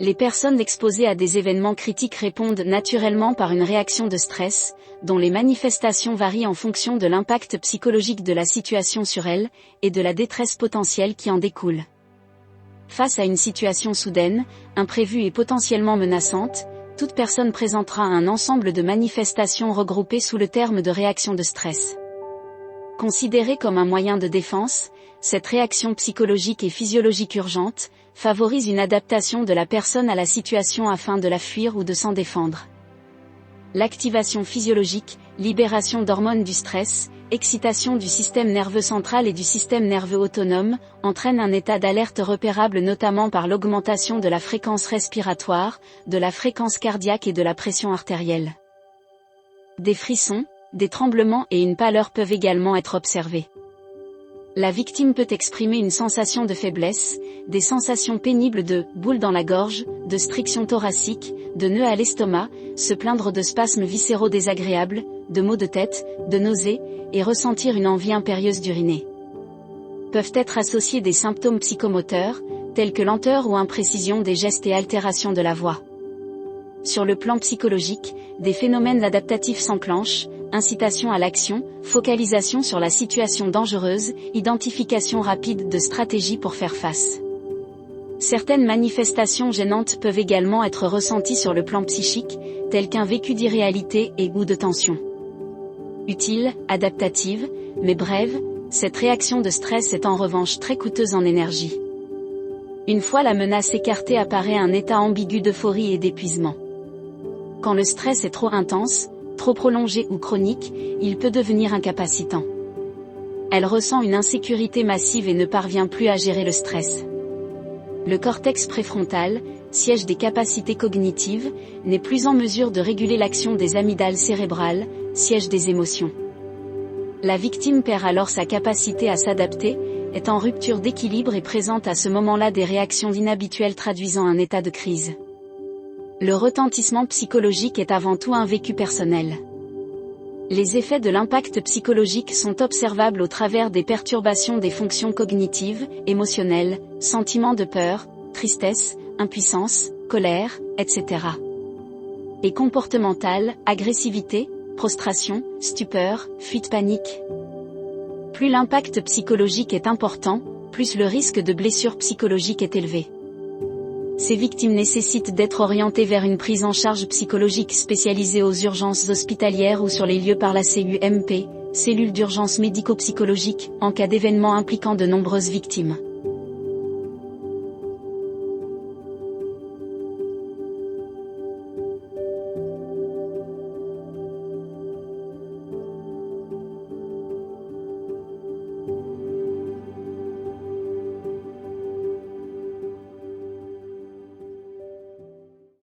Les personnes exposées à des événements critiques répondent naturellement par une réaction de stress, dont les manifestations varient en fonction de l'impact psychologique de la situation sur elles, et de la détresse potentielle qui en découle. Face à une situation soudaine, imprévue et potentiellement menaçante, toute personne présentera un ensemble de manifestations regroupées sous le terme de réaction de stress. Considérée comme un moyen de défense, cette réaction psychologique et physiologique urgente favorise une adaptation de la personne à la situation afin de la fuir ou de s'en défendre. L'activation physiologique, libération d'hormones du stress, excitation du système nerveux central et du système nerveux autonome, entraîne un état d'alerte repérable notamment par l'augmentation de la fréquence respiratoire, de la fréquence cardiaque et de la pression artérielle. Des frissons, des tremblements et une pâleur peuvent également être observés. La victime peut exprimer une sensation de faiblesse, des sensations pénibles de boule dans la gorge, de striction thoracique, de nœuds à l'estomac, se plaindre de spasmes viscéraux désagréables, de maux de tête, de nausées, et ressentir une envie impérieuse d'uriner. Peuvent être associés des symptômes psychomoteurs, tels que lenteur ou imprécision des gestes et altération de la voix. Sur le plan psychologique, des phénomènes adaptatifs s'enclenchent, incitation à l'action, focalisation sur la situation dangereuse, identification rapide de stratégies pour faire face. Certaines manifestations gênantes peuvent également être ressenties sur le plan psychique, telles qu'un vécu d'irréalité ou de tension. Utile, adaptative, mais brève, cette réaction de stress est en revanche très coûteuse en énergie. Une fois la menace écartée apparaît un état ambigu d'euphorie et d'épuisement. Quand le stress est trop intense, trop prolongé ou chronique, il peut devenir incapacitant. Elle ressent une insécurité massive et ne parvient plus à gérer le stress. Le cortex préfrontal, siège des capacités cognitives, n'est plus en mesure de réguler l'action des amygdales cérébrales, siège des émotions. La victime perd alors sa capacité à s'adapter, est en rupture d'équilibre et présente à ce moment-là des réactions inhabituelles traduisant un état de crise. Le retentissement psychologique est avant tout un vécu personnel. Les effets de l'impact psychologique sont observables au travers des perturbations des fonctions cognitives, émotionnelles, sentiments de peur, tristesse, impuissance, colère, etc. Et comportementales, agressivité, prostration, stupeur, fuite panique. Plus l'impact psychologique est important, plus le risque de blessure psychologique est élevé. Ces victimes nécessitent d'être orientées vers une prise en charge psychologique spécialisée aux urgences hospitalières ou sur les lieux par la CUMP, cellule d'urgence médico-psychologique, en cas d'événements impliquant de nombreuses victimes.